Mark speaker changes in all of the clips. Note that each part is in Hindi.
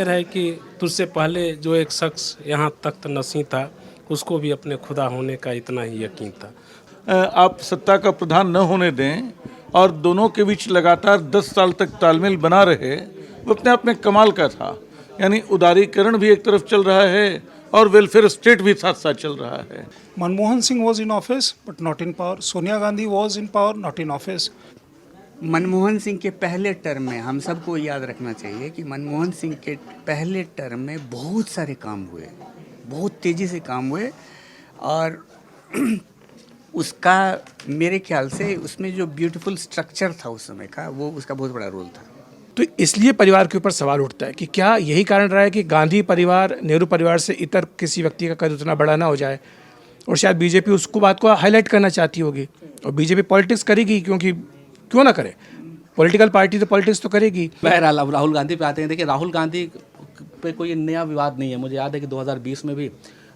Speaker 1: शेर है कि तुझसे पहले जो एक शख्स यहाँ तख्त नशीं था, उसको भी अपने खुदा होने का इतना ही यकीन था।
Speaker 2: आप सत्ता का प्रधान न होने दें और दोनों के बीच लगातार 10 साल तक तालमेल बना रहे, वो अपने आप में कमाल का था। यानी उदारीकरण भी एक तरफ चल रहा है और वेलफेयर स्टेट भी साथ साथ चल रहा है।
Speaker 3: Manmohan Singh was in office but not in power. Sonia Gandhi was in power, not in office.
Speaker 4: Manmohan Singh के पहले टर्म में हम सबको याद रखना चाहिए कि मनमोहन सिंह के पहले टर्म में बहुत सारे काम हुए, बहुत तेज़ी से काम हुए और उसका मेरे ख्याल से उसमें जो ब्यूटीफुल स्ट्रक्चर था उस समय का, वो उसका बहुत बड़ा रोल था।
Speaker 5: तो इसलिए परिवार के ऊपर सवाल उठता है कि क्या यही कारण रहा है कि गांधी परिवार नेहरू परिवार से इतर किसी व्यक्ति का कद उतना बड़ा ना हो जाए, और शायद बीजेपी उसको बात को हाईलाइट करना चाहती होगी, और बीजेपी पॉलिटिक्स करेगी, क्योंकि क्यों ना करे, पॉलिटिकल पार्टी तो पॉलिटिक्स तो करेगी।
Speaker 6: बहरहाल अब राहुल गांधी पे आते हैं। देखिए, राहुल गांधी पे कोई नया विवाद नहीं है। मुझे याद है कि 2020 में भी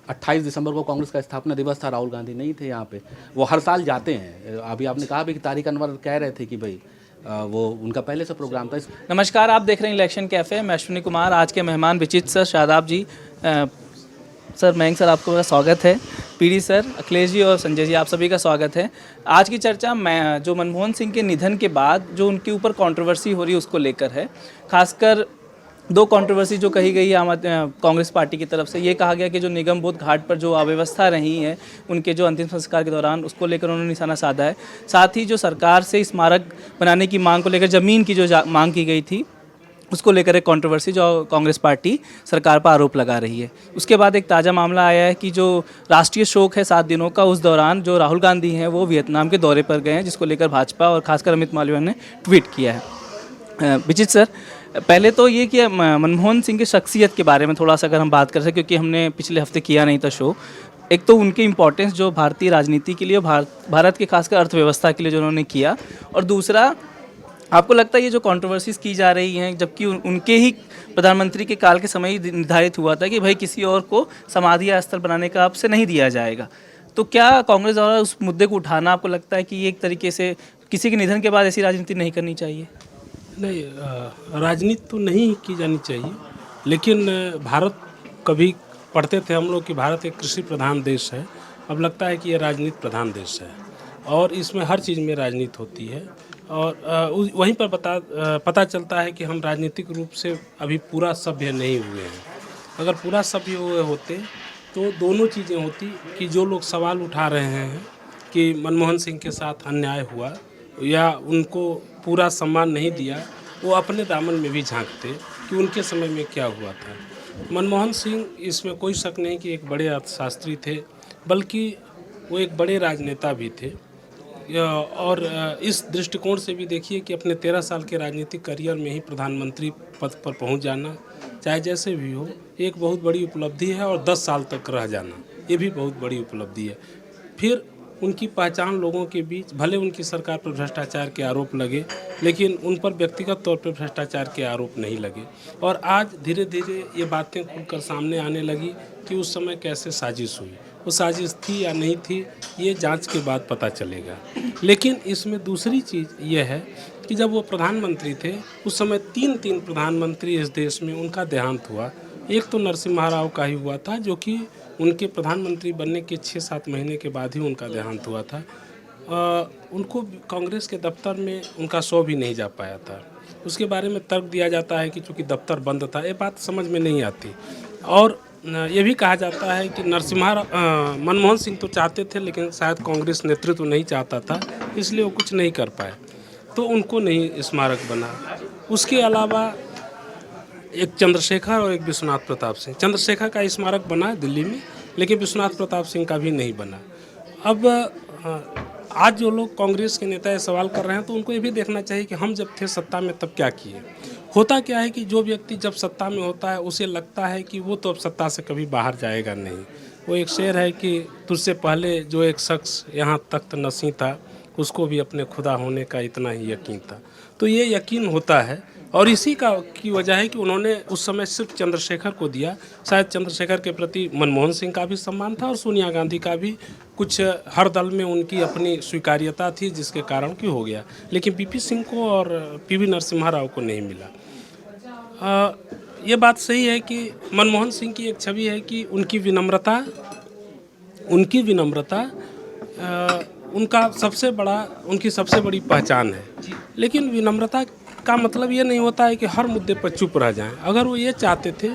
Speaker 6: 28 दिसंबर को कांग्रेस का स्थापना दिवस था, राहुल गांधी नहीं थे यहाँ पे। वो हर साल जाते हैं। अभी आपने कहा भी कि तारिक अनवर कह रहे थे कि भाई वो उनका पहले से प्रोग्राम था।
Speaker 7: नमस्कार, आप देख रहे हैं इलेक्शन कैफ़े। मैं अश्विनी कुमार। आज के मेहमान विचित्र सर, शादाब जी, सर मयंक सर, आपको मेरा स्वागत है। पीडी सर, अखिलेश जी और संजय जी, आप सभी का स्वागत है। आज की चर्चा मैं जो मनमोहन सिंह के निधन के बाद जो उनके ऊपर कंट्रोवर्सी हो रही है उसको लेकर है। खासकर दो कंट्रोवर्सी जो कही गई है कांग्रेस पार्टी की तरफ से। ये कहा गया कि जो निगम बोध घाट पर जो अव्यवस्था रही है उनके जो अंतिम संस्कार के दौरान, उसको लेकर उन्होंने निशाना साधा है। साथ ही जो सरकार से स्मारक बनाने की मांग को लेकर, ज़मीन की जो मांग की गई थी, उसको लेकर एक कंट्रोवर्सी जो कांग्रेस पार्टी सरकार पर आरोप लगा रही है। उसके बाद एक ताज़ा मामला आया है कि जो राष्ट्रीय शोक है 7 दिनों का, उस दौरान जो राहुल गांधी हैं वो वियतनाम के दौरे पर गए हैं, जिसको लेकर भाजपा और खासकर अमित मालवीय ने ट्वीट किया है। विचित सर, पहले तो ये कि मनमोहन सिंह की शख्सियत के बारे में थोड़ा सा अगर हम बात कर सकें, क्योंकि हमने पिछले हफ्ते किया नहीं था शो। एक तो उनकी इम्पोर्टेंस जो भारतीय राजनीति के लिए, भारत के खासकर अर्थव्यवस्था के लिए जो उन्होंने किया, और दूसरा आपको लगता है ये जो कंट्रोवर्सीज की जा रही हैं, जबकि उनके ही प्रधानमंत्री के काल के समय ही निर्धारित हुआ था कि भाई किसी और को समाधि स्थल बनाने का आपसे नहीं दिया जाएगा, तो क्या कांग्रेस द्वारा उस मुद्दे को उठाना आपको लगता है कि ये एक तरीके से किसी के निधन के बाद ऐसी राजनीति नहीं करनी चाहिए?
Speaker 1: नहीं, राजनीति तो नहीं की जानी चाहिए, लेकिन भारत, कभी पढ़ते थे हम लोग कि भारत एक कृषि प्रधान देश है। अब लगता है कि ये राजनीति प्रधान देश है और इसमें हर चीज़ में राजनीति होती है। और वहीं पर पता चलता है कि हम राजनीतिक रूप से अभी पूरा सभ्य नहीं हुए हैं। अगर पूरा सभ्य हुए होते तो दोनों चीज़ें होती कि जो लोग सवाल उठा रहे हैं कि मनमोहन सिंह के साथ अन्याय हुआ या उनको पूरा सम्मान नहीं दिया, वो अपने दामन में भी झांकते कि उनके समय में क्या हुआ था। मनमोहन सिंह, इसमें कोई शक नहीं कि एक बड़े अर्थशास्त्री थे, बल्कि वो एक बड़े राजनेता भी थे। और इस दृष्टिकोण से भी देखिए कि अपने 13 साल के राजनीतिक करियर में ही प्रधानमंत्री पद पर पहुंच जाना, चाहे जैसे भी हो, एक बहुत बड़ी उपलब्धि है। और 10 साल तक रह जाना, ये भी बहुत बड़ी उपलब्धि है। फिर उनकी पहचान लोगों के बीच, भले उनकी सरकार पर भ्रष्टाचार के आरोप लगे, लेकिन उन पर व्यक्तिगत तौर पर भ्रष्टाचार के आरोप नहीं लगे। और आज धीरे धीरे ये बातें खुलकर सामने आने लगी कि उस समय कैसे साजिश हुई। वो साजिश थी या नहीं थी, ये जांच के बाद पता चलेगा। लेकिन इसमें दूसरी चीज़ ये है कि जब वो प्रधानमंत्री थे, उस समय 3 प्रधानमंत्री इस देश में उनका देहांत हुआ। एक तो नरसिम्हा राव का ही हुआ था, जो कि उनके प्रधानमंत्री बनने के 6-7 महीने के बाद ही उनका देहांत हुआ था। उनको कांग्रेस के दफ्तर में उनका शो भी नहीं जा पाया था। उसके बारे में तर्क दिया जाता है कि चूँकि दफ्तर बंद था, ये बात समझ में नहीं आती। और ये भी कहा जाता है कि मनमोहन सिंह तो चाहते थे, लेकिन शायद कांग्रेस नेतृत्व नहीं चाहता था, इसलिए वो कुछ नहीं कर पाए, तो उनको नहीं स्मारक बना। उसके अलावा एक चंद्रशेखर और एक विश्वनाथ प्रताप सिंह, चंद्रशेखर का स्मारक बना दिल्ली में, लेकिन विश्वनाथ प्रताप सिंह का भी नहीं बना। अब आज जो लोग कांग्रेस के नेता ये सवाल कर रहे हैं, तो उनको ये भी देखना चाहिए कि हम जब थे सत्ता में तब क्या किए। होता क्या है कि जो व्यक्ति जब सत्ता में होता है, उसे लगता है कि वो तो अब सत्ता से कभी बाहर जाएगा नहीं। वो एक शेर है कि तुझसे पहले जो एक शख्स यहाँ तख्त नशीं था, उसको भी अपने खुदा होने का इतना ही यकीन था। तो ये यकीन होता है, और इसी की वजह है कि उन्होंने उस समय सिर्फ चंद्रशेखर को दिया। शायद चंद्रशेखर के प्रति मनमोहन सिंह का भी सम्मान था और सोनिया गांधी का भी, कुछ हर दल में उनकी अपनी स्वीकार्यता थी, जिसके कारण की हो गया। लेकिन पीपी सिंह को और पीवी नरसिम्हा राव को नहीं मिला। ये बात सही है कि मनमोहन सिंह की एक छवि है कि उनकी विनम्रता उनकी सबसे बड़ी पहचान है। लेकिन विनम्रता का मतलब ये नहीं होता है कि हर मुद्दे पर चुप रह जाएं। अगर वो ये चाहते थे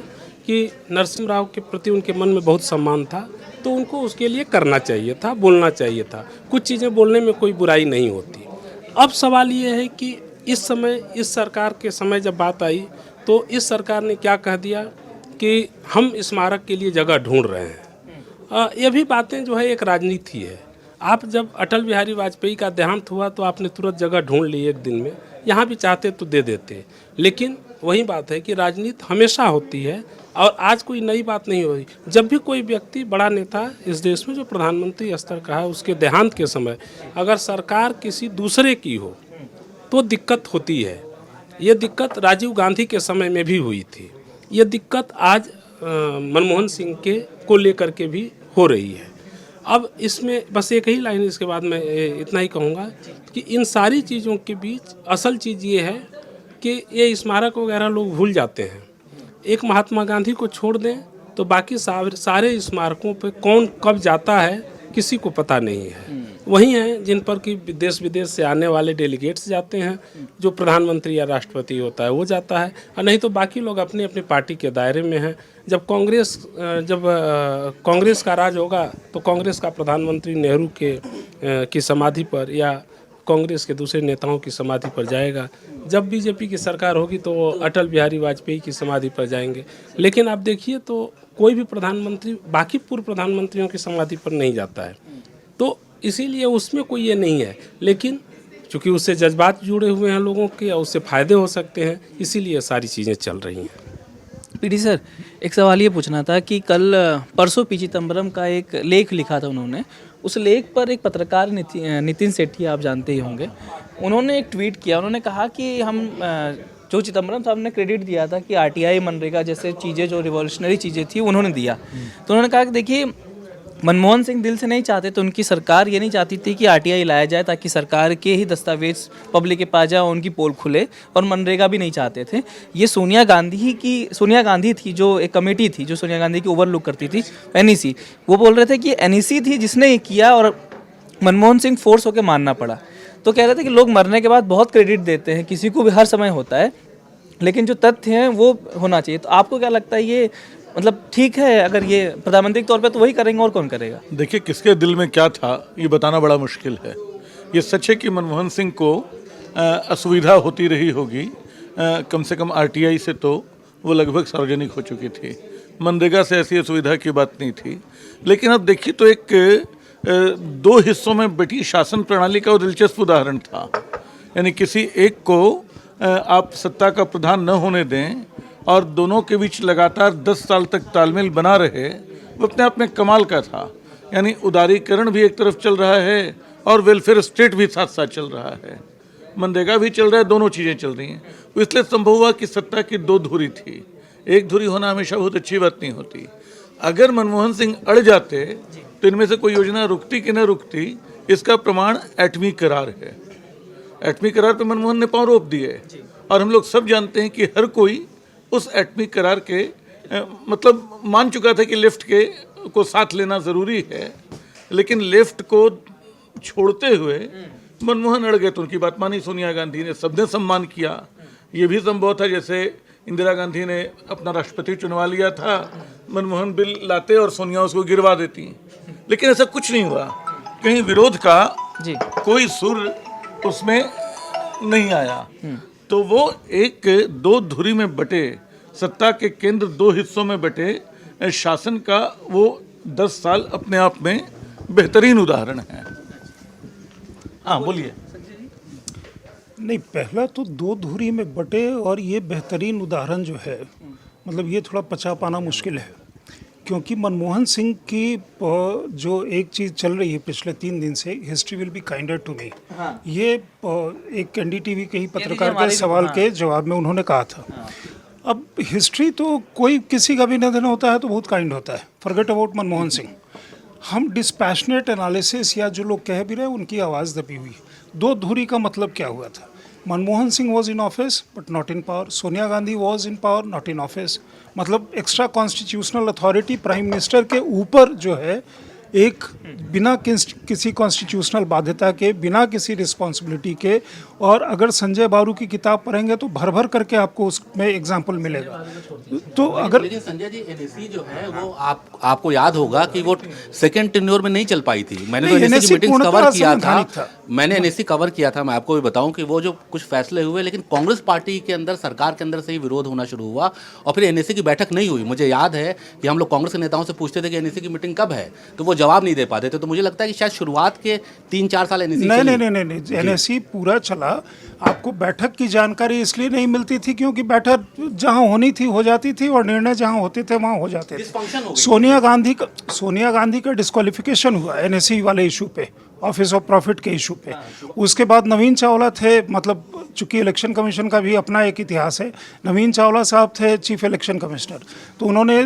Speaker 1: कि नरसिम्हा राव के प्रति उनके मन में बहुत सम्मान था तो उनको उसके लिए करना चाहिए था, बोलना चाहिए था। कुछ चीज़ें बोलने में कोई बुराई नहीं होती। अब सवाल ये है कि इस समय इस सरकार के समय जब बात आई तो इस सरकार ने क्या कह दिया कि हम स्मारक के लिए जगह ढूंढ रहे हैं। ये भी बातें जो है एक राजनीति है। आप जब अटल बिहारी वाजपेयी का देहांत हुआ तो आपने तुरंत जगह ढूंढ ली एक दिन में, यहाँ भी चाहते तो दे देते। लेकिन वही बात है कि राजनीति हमेशा होती है और आज कोई नई बात नहीं हो रही। जब भी कोई व्यक्ति बड़ा नेता इस देश में जो प्रधानमंत्री स्तर का है उसके देहांत के समय अगर सरकार किसी दूसरे की हो तो दिक्कत होती है। ये दिक्कत राजीव गांधी के समय में भी हुई थी। ये दिक्कत आज मनमोहन सिंह के को लेकर के भी हो रही है। अब इसमें बस एक ही लाइन, इसके बाद मैं इतना ही कहूँगा कि इन सारी चीज़ों के बीच असल चीज़ ये है कि ये स्मारक वगैरह लोग भूल जाते हैं। एक महात्मा गांधी को छोड़ दें तो बाकी सारे स्मारकों पे कौन कब जाता है किसी को पता नहीं है। वही हैं जिन पर कि देश विदेश से आने वाले डेलीगेट्स जाते हैं, जो प्रधानमंत्री या राष्ट्रपति होता है वो जाता है, और नहीं तो बाकी लोग अपनी अपनी पार्टी के दायरे में हैं। जब कांग्रेस का राज होगा तो कांग्रेस का प्रधानमंत्री नेहरू की समाधि पर या कांग्रेस के दूसरे नेताओं की समाधि पर जाएगा। जब बीजेपी की सरकार होगी तो वो अटल बिहारी वाजपेयी की समाधि पर जाएंगे। लेकिन आप देखिए तो कोई भी प्रधानमंत्री बाकी पूर्व प्रधानमंत्रियों की समाधि पर नहीं जाता है, तो इसीलिए उसमें कोई ये नहीं है। लेकिन चूँकि उससे जज्बात जुड़े हुए हैं लोगों के और उससे फ़ायदे हो सकते हैं, इसीलिए सारी चीज़ें चल रही हैं।
Speaker 7: पीडी सर, एक सवाल ये पूछना था कि परसों पी चिदम्बरम का एक लेख लिखा था उन्होंने। उस लेख पर एक पत्रकार नितिन सेठी, आप जानते ही होंगे, उन्होंने एक ट्वीट किया। उन्होंने कहा कि हम जो चिदम्बरम साहब ने क्रेडिट दिया था कि आरटीआई, मनरेगा जैसे चीज़ें जो रिवॉल्यूशनरी चीज़ें थी उन्होंने दिया, तो उन्होंने कहा कि देखिए मनमोहन सिंह दिल से नहीं चाहते, तो उनकी सरकार ये नहीं चाहती थी कि आरटीआई लाया जाए ताकि सरकार के ही दस्तावेज पब्लिक के पास जाए, उनकी पोल खुले, और मनरेगा भी नहीं चाहते थे। ये सोनिया गांधी थी जो एक कमेटी थी जो सोनिया गांधी की ओवरलुक करती थी, एनईसी, वो बोल रहे थे कि एनईसी थी जिसने ये किया और मनमोहन सिंह फोर्स होकर मानना पड़ा। तो कह रहे थे कि लोग मरने के बाद बहुत क्रेडिट देते हैं, किसी को भी हर समय होता है, लेकिन जो तथ्य हैं वो होना चाहिए। तो आपको क्या लगता है ये मतलब ठीक है? अगर ये प्रधानमंत्री के तौर पे तो वही करेंगे और कौन करेगा?
Speaker 2: देखिए, किसके दिल में क्या था ये बताना बड़ा मुश्किल है। ये सच है कि मनमोहन सिंह को असुविधा होती रही होगी। कम से कम आरटीआई से तो वो लगभग सार्वजनिक हो चुकी थी, मनरेगा से ऐसी असुविधा की बात नहीं थी। लेकिन अब देखिए तो एक दो हिस्सों में बटी शासन प्रणाली का वो दिलचस्प उदाहरण था। यानी किसी एक को आप सत्ता का प्रधान न होने दें और दोनों के बीच लगातार 10 साल तक तालमेल बना रहे, वो अपने आप में कमाल का था। यानी उदारीकरण भी एक तरफ चल रहा है और वेलफेयर स्टेट भी साथ साथ चल रहा है, मनरेगा भी चल रहा है, दोनों चीज़ें चल रही हैं। तो इसलिए संभव हुआ कि सत्ता की दो धुरी थी। एक धुरी होना हमेशा बहुत अच्छी बात नहीं होती। अगर मनमोहन सिंह अड़ जाते तो इनमें से कोई योजना रुकती कि न रुकती, इसका प्रमाण एटमी करार है। एटमी करार पे मनमोहन ने पांव रोप दिए और हम लोग सब जानते हैं कि हर कोई उस एटमी करार के मतलब मान चुका था कि लेफ्ट को साथ लेना ज़रूरी है। लेकिन लेफ्ट को छोड़ते हुए मनमोहन अड़ गए तो उनकी बात मानी सोनिया गांधी ने, सबने सम्मान किया। ये भी संभव था जैसे इंदिरा गांधी ने अपना राष्ट्रपति चुनवा लिया था, मनमोहन बिल लाते और सोनिया उसको गिरवा देती, लेकिन ऐसा कुछ नहीं हुआ। कहीं विरोध का कोई सुर उसमें नहीं आया। तो वो एक दो धुरी में बटे, सत्ता के केंद्र दो हिस्सों में बटे शासन का वो 10 साल अपने आप में बेहतरीन उदाहरण है। हाँ बोलिए।
Speaker 3: नहीं, पहला तो दो धुरी में बटे और ये बेहतरीन उदाहरण जो है, मतलब ये थोड़ा पचा पाना मुश्किल है, क्योंकि मनमोहन सिंह की जो एक चीज़ चल रही है पिछले 3 दिन से, history will be kinder to me, ये एक एनडीटीवी के ही पत्रकार के सवाल के जवाब में उन्होंने कहा था। अब हिस्ट्री तो कोई किसी का भी निधन होता है तो बहुत काइंड होता है, फॉरगेट अबाउट मनमोहन सिंह। हम डिस्पैशनेट एनालिसिस या जो लोग कह भी रहे हैं उनकी आवाज़ दबी हुई। दो धुरी का मतलब क्या हुआ था? Manmohan Singh was in office but not in power, Sonia Gandhi was in power not in office. मतलब extra constitutional authority prime minister के ऊपर जो है, एक बिना किसी कॉन्स्टिट्यूशनल बाध्यता के, बिना किसी रिस्पॉन्सिबिलिटी के, और अगर संजय बारू की किताब पढ़ेंगे तो भर भर करके आपको उसमें एग्जाम्पल मिलेगा। तो अगर
Speaker 6: लेकिन संजय जी एनएससी जो है वो आपको याद होगा कि वो सेकंड टेन्योर में नहीं चल पाई थी। मैंने तो एनएससी की मीटिंग्स कवर किया था, मैंने एनएससी कवर किया था। मैं आपको भी बताऊं कि वो जो कुछ फैसले हुए, लेकिन कांग्रेस पार्टी के अंदर, सरकार के अंदर से ही विरोध होना शुरू हुआ और फिर एनएससी की बैठक नहीं हुई। मुझे याद है कि हम लोग कांग्रेस के नेताओं से पूछते थे कि एनएससी की मीटिंग कब है, तो वो जवाब नहीं दे पाते थे। तो मुझे लगता है कि शायद शुरुआत के 3-4 साल एनएससी
Speaker 3: नहीं, एनएससी पूरा चला। आपको बैठक की जानकारी इसलिए नहीं मिलती थी क्योंकि बैठक जहां होनी थी हो जाती थी और निर्णय जहां होते थे वहां हो जाते थे। सोनिया गांधी का डिस्क्वालिफिकेशन हुआ एनएससी वाले इशू पे, ऑफिस ऑफ प्रॉफिट के इशू पे। उसके बाद नवीन चावला थे, मतलब चूंकि इलेक्शन कमीशन का भी अपना एक इतिहास है, नवीन चावला साहब थे चीफ इलेक्शन कमिश्नर, तो उन्होंने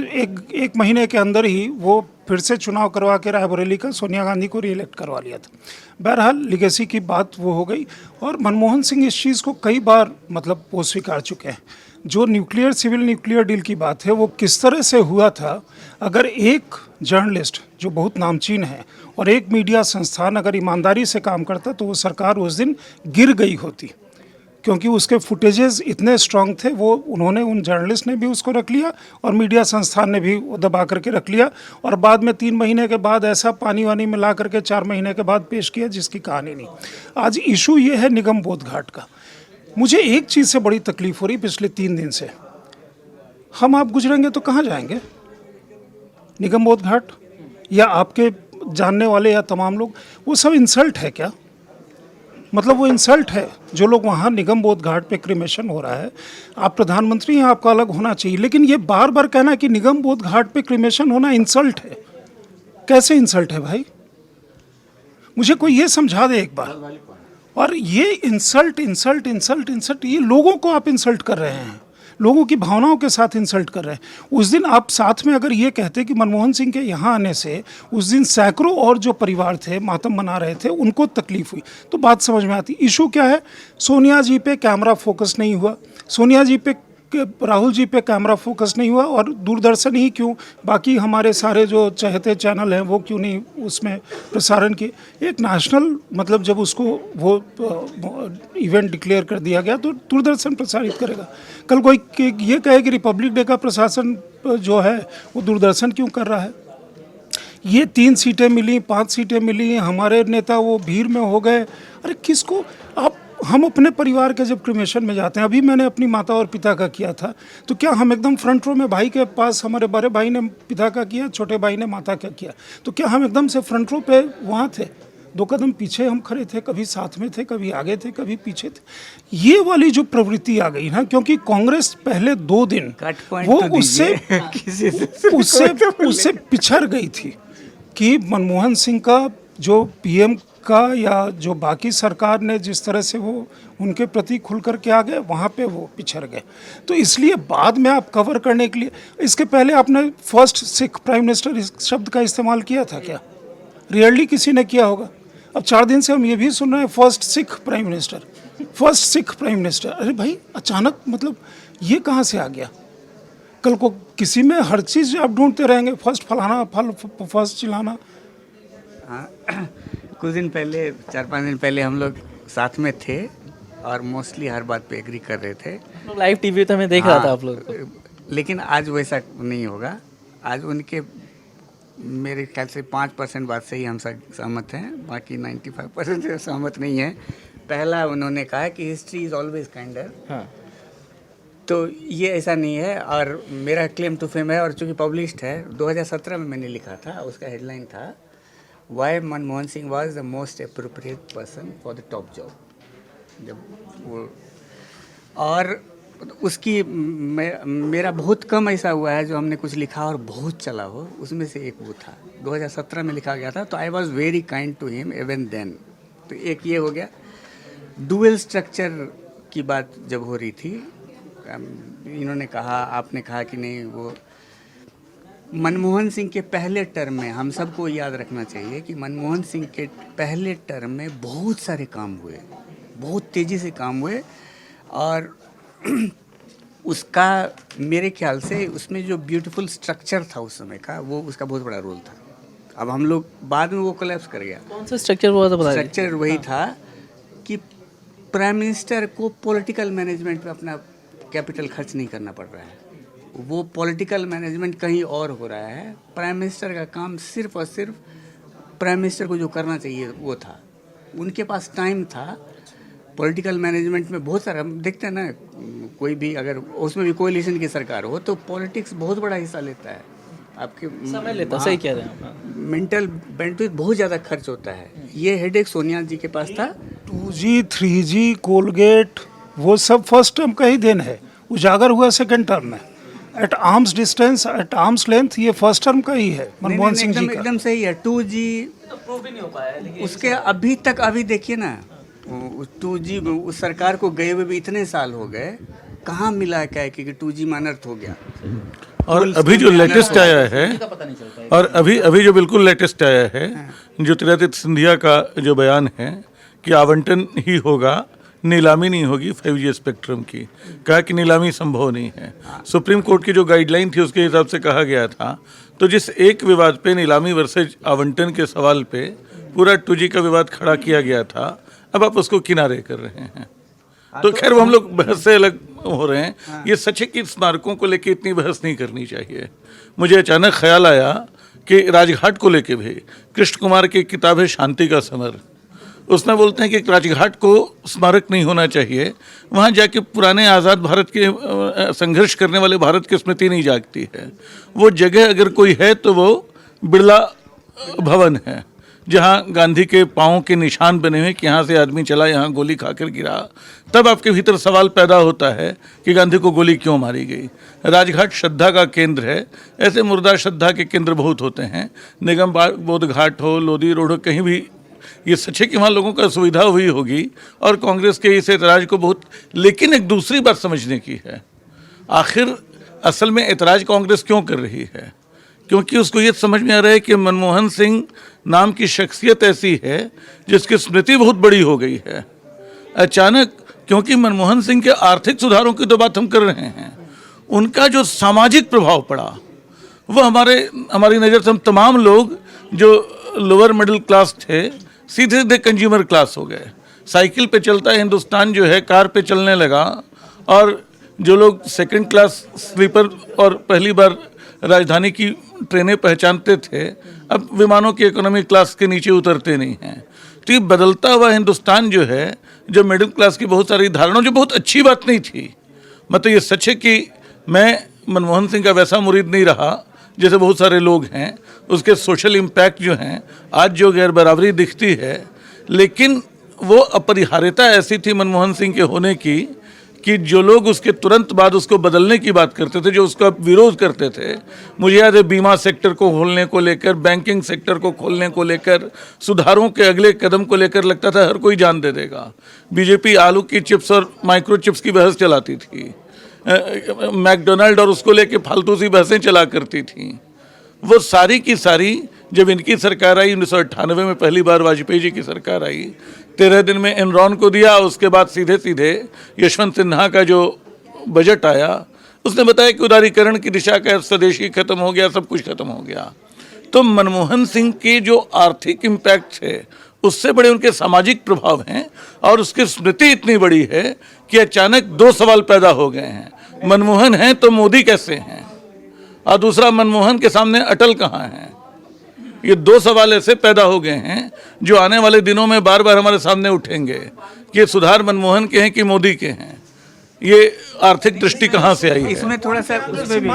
Speaker 3: एक महीने के अंदर ही वो फिर से चुनाव करवा के रायबरेली का सोनिया गांधी को रीइलेक्ट करवा लिया था। बहरहाल लिगेसी की बात वो हो गई, और मनमोहन सिंह इस चीज़ को कई बार मतलब वो स्वीकार चुके हैं। जो सिविल न्यूक्लियर डील की बात है वो किस तरह से हुआ था, अगर एक जर्नलिस्ट जो बहुत नामचीन है और एक मीडिया संस्थान अगर ईमानदारी से काम करता तो वो सरकार उस दिन गिर गई होती, क्योंकि उसके फुटेजेस इतने स्ट्रांग थे। वो उन्होंने, उन जर्नलिस्ट ने भी उसको रख लिया और मीडिया संस्थान ने भी वो दबा करके रख लिया, और बाद में 3 महीने के बाद ऐसा पानी वानी मिला करके 4 महीने के बाद पेश किया जिसकी कहानी नहीं। आज इशू ये है निगम बोध घाट का। मुझे एक चीज़ से बड़ी तकलीफ हो रही पिछले 3 दिन से, हम आप गुजरेंगे तो कहाँ जाएंगे? निगम बोध घाट, या आपके जानने वाले या तमाम लोग, वो सब इंसल्ट है क्या? मतलब वो इंसल्ट है जो लोग वहाँ निगम बोध घाट पे क्रिमेशन हो रहा है। आप प्रधानमंत्री हैं, आपका अलग होना चाहिए, लेकिन ये बार बार कहना कि निगम बोध घाट पे क्रिमेशन होना इंसल्ट है, कैसे इंसल्ट है भाई? मुझे कोई ये समझा दे एक बार। और ये इंसल्ट, ये लोगों को आप इंसल्ट कर रहे हैं, लोगों की भावनाओं के साथ इंसल्ट कर रहे हैं। उस दिन आप साथ में अगर ये कहते कि मनमोहन सिंह के यहाँ आने से उस दिन सैकड़ों और जो परिवार थे मातम मना रहे थे, उनको तकलीफ हुई, तो बात समझ में आती। इशू क्या है? सोनिया जी पे कैमरा फोकस नहीं हुआ, सोनिया जी पे, राहुल जी पे कैमरा फोकस नहीं हुआ, और दूरदर्शन ही क्यों, बाकी हमारे सारे जो चहेते चैनल हैं वो क्यों नहीं उसमें प्रसारण किए? एक नेशनल, मतलब जब उसको वो इवेंट डिक्लेयर कर दिया गया तो दूरदर्शन प्रसारित करेगा। कल कोई ये कहे कि रिपब्लिक डे का प्रशासन जो है वो दूरदर्शन क्यों कर रहा है? ये 3 सीटें मिली, 5 सीटें मिली, हमारे नेता वो भीड़ में हो गए। अरे किसको आप, हम अपने परिवार के जब क्रिमेशन में जाते हैं, अभी मैंने अपनी माता और पिता का किया था, तो क्या हम एकदम फ्रंट रो में, भाई के पास हमारे बड़े भाई ने पिता का किया, छोटे भाई ने माता का किया, तो क्या हम एकदम से फ्रंट रो पे वहाँ थे? 2 कदम पीछे हम खड़े थे, कभी साथ में थे, कभी आगे थे, कभी पीछे थे। ये वाली जो प्रवृत्ति आ गई ना, क्योंकि कांग्रेस पहले 2 दिन वो उससे पिछड़ गई थी कि मनमोहन सिंह का जो पीएम का, या जो बाकी सरकार ने जिस तरह से वो उनके प्रति खुल कर के आ गए, वहाँ पे वो पिछड़ गए। तो इसलिए बाद में आप कवर करने के लिए, इसके पहले आपने फर्स्ट सिख प्राइम मिनिस्टर इस शब्द का इस्तेमाल किया था क्या? रियरली किसी ने किया होगा? अब 4 दिन से हम ये भी सुन रहे हैं फर्स्ट सिख प्राइम मिनिस्टर। अरे भाई अचानक, मतलब ये कहाँ से आ गया? कल को किसी में हर चीज़ आप ढूंढते रहेंगे, फर्स्ट फलाना, फर्स्ट चिल्लाना।
Speaker 4: हाँ, कुछ दिन पहले, 4-5 दिन पहले हम लोग साथ में थे और मोस्टली हर बात पे एग्री कर रहे थे।
Speaker 7: लाइव टीवी तो मैं देख रहा था आप लोग को।
Speaker 4: लेकिन आज वैसा नहीं होगा। आज उनके, मेरे ख्याल से 5% बात से ही हम सब सहमत हैं, बाकी 95% से सहमत नहीं है। पहला उन्होंने कहा कि हिस्ट्री इज़ ऑलवेज काइंडर।
Speaker 7: हाँ,
Speaker 4: तो ये ऐसा नहीं है, और मेरा क्लेम टू फेम है, और चूँकि पब्लिश्ड है, 2017 में मैंने लिखा था, उसका हेडलाइन था why Manmohan Singh was the most appropriate person for the top job. जब वो, और उसकी मेरा बहुत कम ऐसा हुआ है जो हमने कुछ लिखा और बहुत चला हो, उसमें से एक वो था। 2017 में लिखा गया था, तो I was very kind to him even then. तो एक ये हो गया। डुअल स्ट्रक्चर की बात जब हो रही थी, इन्होंने कहा, आपने कहा कि नहीं, वो मनमोहन सिंह के पहले टर्म में, हम सबको याद रखना चाहिए कि मनमोहन सिंह के पहले टर्म में बहुत सारे काम हुए, बहुत तेज़ी से काम हुए और उसका मेरे ख्याल से उसमें जो ब्यूटीफुल स्ट्रक्चर था उस समय का, वो उसका बहुत बड़ा रोल था। अब हम लोग बाद में वो कोलैप्स कर गया।
Speaker 7: कौन सा स्ट्रक्चर हुआ था बता दीजिए।
Speaker 4: स्ट्रक्चर वही था कि प्राइम मिनिस्टर को पॉलिटिकल मैनेजमेंट पे अपना कैपिटल खर्च नहीं करना पड़ रहा है, वो पॉलिटिकल मैनेजमेंट कहीं और हो रहा है। प्राइम मिनिस्टर का काम सिर्फ और सिर्फ प्राइम मिनिस्टर को जो करना चाहिए वो था, उनके पास टाइम था। पॉलिटिकल मैनेजमेंट में बहुत सारा हम देखते हैं ना, कोई भी अगर उसमें भी कोalition की सरकार हो तो पॉलिटिक्स बहुत बड़ा हिस्सा लेता है, आपके
Speaker 7: समय लेता, सही कह रहे हैं आप।
Speaker 4: मेंटल बैंडविड्थ बहुत ज़्यादा खर्च होता है। ये हेडेक सोनिया जी के पास था।
Speaker 3: 2G 3G कोलगेट वो सब फर्स्ट टर्म का ही देन है, उजागर हुआ सेकंड टर्म में। At arm's distance, at arm's length, ये फर्स्ट टर्म का ही है मनमोहन सिंह जी का।
Speaker 4: एकदम सही है। 2G
Speaker 7: प्रूव भी नहीं हो पाया है, लेकिन
Speaker 4: उसके अभी तक, अभी देखिए ना 2G उस सरकार को गए हुए भी इतने साल हो गए, कहाँ मिला क्या है कि 2G में अनर्थ हो गया।
Speaker 2: और अभी जो लेटेस्ट आया है, और अभी जो बिल्कुल लेटेस्ट आया है, ज्योतिरादित्य सिंधिया का जो बयान है कि आवंटन ही होगा, नीलामी नहीं होगी 5G स्पेक्ट्रम की, कहा कि नीलामी संभव नहीं है। सुप्रीम कोर्ट की जो गाइडलाइन थी उसके हिसाब से कहा गया था। तो जिस एक विवाद पे, नीलामी वर्सेज आवंटन के सवाल पे पूरा 2G का विवाद खड़ा किया गया था, अब आप उसको किनारे कर रहे हैं। तो खैर वो हम लोग बहस से अलग हो रहे हैं। ये सच है कि स्मारकों को लेके इतनी बहस नहीं करनी चाहिए। मुझे अचानक ख्याल आया कि राजघाट को लेके भी कृष्ण कुमार की किताब है शांति का समर, उसमें बोलते हैं कि राजघाट को स्मारक नहीं होना चाहिए, वहाँ जाके पुराने आज़ाद भारत के संघर्ष करने वाले भारत की स्मृति नहीं जागती है। वो जगह अगर कोई है तो वो बिरला भवन है, जहाँ गांधी के पाँव के निशान बने हुए कि यहाँ से आदमी चला, यहाँ गोली खाकर गिरा। तब आपके भीतर सवाल पैदा होता है कि गांधी को गोली क्यों मारी गई। राजघाट श्रद्धा का केंद्र है, ऐसे मुर्दा श्रद्धा के केंद्र बहुत होते हैं। निगम बोध घाट हो, लोधी रोड हो, कहीं भी ये सच है कि वहाँ लोगों को सुविधा हुई होगी और कांग्रेस के इस ऐतराज़ को बहुत। लेकिन एक दूसरी बात समझने की है, आखिर असल में ऐतराज़ कांग्रेस क्यों कर रही है? क्योंकि उसको ये समझ में आ रहा है कि मनमोहन सिंह नाम की शख्सियत ऐसी है जिसकी स्मृति बहुत बड़ी हो गई है अचानक। क्योंकि मनमोहन सिंह के आर्थिक सुधारों की तो बात हम कर रहे हैं, उनका जो सामाजिक प्रभाव पड़ा वो हमारी नज़र से हम तमाम लोग जो लोअर मिडिल क्लास थे सीधे सीधे कंज्यूमर क्लास हो गए। साइकिल पे चलता है हिंदुस्तान जो है, कार पे चलने लगा, और जो लोग सेकंड क्लास स्लीपर और पहली बार राजधानी की ट्रेनें पहचानते थे, अब विमानों की इकोनॉमी क्लास के नीचे उतरते नहीं हैं। तो ये बदलता हुआ हिंदुस्तान जो है, जो मिडिल क्लास की बहुत सारी धारणाओं, जो बहुत अच्छी बात नहीं थी। मतलब ये सच है कि मैं मनमोहन सिंह का वैसा मुरीद नहीं रहा जैसे बहुत सारे लोग हैं। उसके सोशल इम्पैक्ट जो हैं, आज जो गैर बराबरी दिखती है, लेकिन वो अपरिहार्यता ऐसी थी मनमोहन सिंह के होने की कि जो लोग उसके तुरंत बाद उसको बदलने की बात करते थे, जो उसका विरोध करते थे, मुझे याद है बीमा सेक्टर को खोलने को लेकर, बैंकिंग सेक्टर को खोलने को लेकर, सुधारों के अगले कदम को लेकर लगता था हर कोई जान दे देगा। बीजेपी आलू की चिप्स और माइक्रो चिप्स की बहस चलाती थी, मैकडोनाल्ड और उसको लेके फालतू सी बहसें चला करती थी। वो सारी की सारी जब इनकी सरकार आई 1998 में, पहली बार वाजपेयी जी की सरकार आई, 13 दिन में एनरॉन को दिया। उसके बाद सीधे सीधे यशवंत सिन्हा का जो बजट आया, उसने बताया कि उदारीकरण की दिशा का स्वदेशी खत्म हो गया, सब कुछ खत्म हो गया। तो मनमोहन सिंह के जो आर्थिक इम्पैक्ट है उससे बड़े उनके सामाजिक प्रभाव हैं, और उसकी स्मृति इतनी बड़ी है कि अचानक दो सवाल पैदा हो गए हैं, मनमोहन हैं तो मोदी कैसे हैं, और दूसरा मनमोहन के सामने अटल कहाँ हैं। ये दो सवाल ऐसे पैदा हो गए हैं जो आने वाले दिनों में बार बार हमारे सामने उठेंगे कि सुधार मनमोहन के हैं कि मोदी के हैं। ये आर्थिक दृष्टि कहाँ से आई है?
Speaker 4: इसमें थोड़ा सा उसमें भी,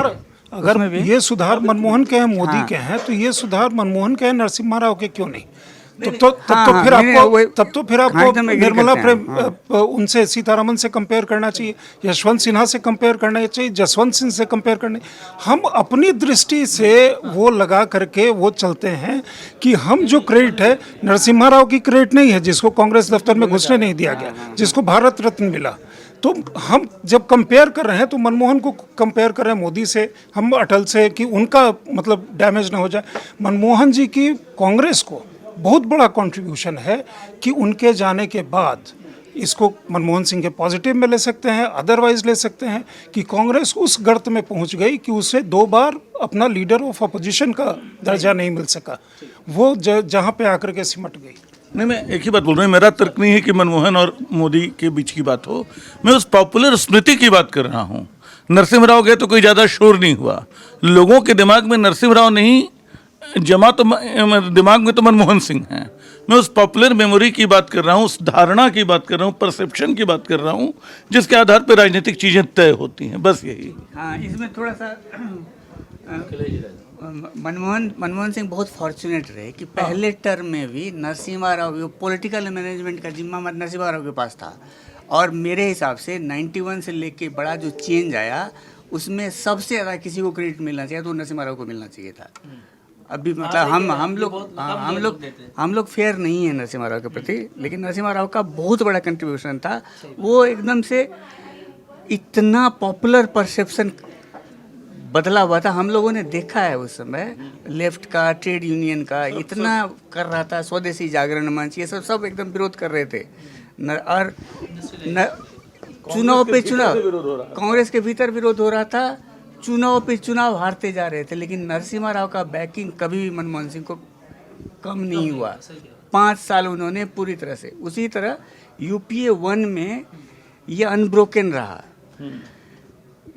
Speaker 3: अगर ये सुधार मनमोहन के हैं, मोदी के हैं, तो ये सुधार मनमोहन के हैं, नरसिम्हा राव के क्यों नहीं? तब तो फिर आपको निर्मला उनसे, सीतारमन से कंपेयर करना चाहिए, यशवंत सिन्हा से कंपेयर करना चाहिए, जसवंत सिंह से कंपेयर करना। हम अपनी दृष्टि से वो लगा करके वो चलते हैं कि हम जो क्रेडिट है, नरसिम्हा राव की क्रेडिट नहीं है जिसको कांग्रेस दफ्तर में घुसने नहीं दिया गया, जिसको भारत रत्न मिला। तो हम जब कंपेयर कर रहे हैं तो मनमोहन को कंपेयर कर रहे हैं मोदी से, हम अटल से, कि उनका मतलब डैमेज ना हो जाए। मनमोहन जी की कांग्रेस को बहुत बड़ा कंट्रीब्यूशन है कि उनके जाने के बाद इसको मनमोहन सिंह के पॉजिटिव में ले सकते हैं, अदरवाइज ले सकते हैं कि कांग्रेस उस गर्त में पहुंच गई कि उसे 2 बार अपना लीडर ऑफ अपोजिशन का दर्जा नहीं मिल सका, वो जहां पे आकर के सिमट गई।
Speaker 2: नहीं, मैं एक ही बात बोल रहा हूँ, मेरा तर्क नहीं है कि मनमोहन और मोदी के बीच की बात हो, मैं उस पॉपुलर स्मृति की बात कर रहा हूँ। नरसिम्हा राव गए तो कोई ज़्यादा शोर नहीं हुआ, लोगों के दिमाग में नरसिम्हा राव नहीं जमा, तो दिमाग में तो मनमोहन सिंह हैं। मैं उस पॉपुलर मेमोरी की बात कर रहा हूँ, उस धारणा की बात कर रहा हूँ, परसेप्शन की बात कर रहा हूँ, जिसके आधार पर राजनीतिक चीज़ें तय होती हैं, बस यही।
Speaker 4: हाँ, इसमें थोड़ा सा मनमोहन सिंह बहुत फॉर्चुनेट रहे कि पहले टर्म में भी नरसिम्हा राव, पॉलिटिकल मैनेजमेंट का जिम्मा नरसिम्हा राव के पास था। और मेरे हिसाब से 91 से लेके बड़ा जो चेंज आया उसमें सबसे ज़्यादा किसी को क्रेडिट मिलना चाहिए तो नरसिम्हा राव को मिलना चाहिए था। अभी मतलब हम लोग फेयर नहीं है नरसिम्हा राव के प्रति, लेकिन नरसिम्हा राव का बहुत बड़ा कंट्रीब्यूशन था। वो एकदम से इतना पॉपुलर परसेप्शन बदला हुआ था, हम लोगों ने देखा है उस समय। लेफ्ट का, ट्रेड यूनियन का इतना कर रहा था, स्वदेशी जागरण मंच, ये सब एकदम विरोध कर रहे थे। चुनाव पे चुनाव, कांग्रेस के भीतर विरोध हो रहा था, चुनाव पे चुनाव हारते जा रहे थे, लेकिन नरसिम्हा राव का बैकिंग कभी भी मनमोहन सिंह को कम नहीं हुआ। 5 साल उन्होंने पूरी तरह से, उसी तरह यूपीए 1 में ये अनब्रोकन रहा।